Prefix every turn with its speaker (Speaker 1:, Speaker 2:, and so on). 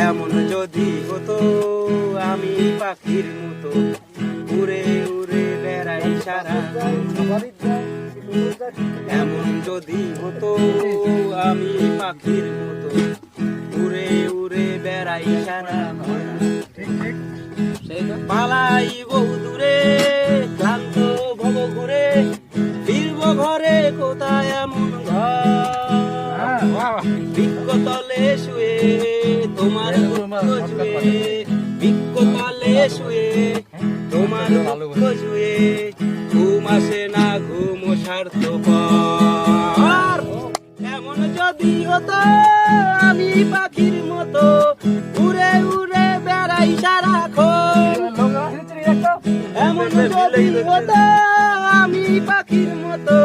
Speaker 1: এমন যদি হতো আমি পাখির মতো উড়ে উড়ে বেড়াই সারা, এমন যদি হতো আমি পাখির মতো উড়ে উড়ে বেড়াই সারা, পালাই বহু দূরে ক্লান্ত ভব ঘুরে ফিরব ঘরে কোথায় এমন ঘর, বৃক্ষতলে শুয়ে তোমার দুঃখ জুয়ে, বৃক্ষতলে শুয়ে তোমার দুঃখ জুয়ে, ঘুম আসে না ঘুম স্বার্থপর। এমন যদি হতো আমি পাখির মতো উড়ে উড়ে বেড়াই সারাক্ষণ, এমন যদি হতো আমি পাখির মতো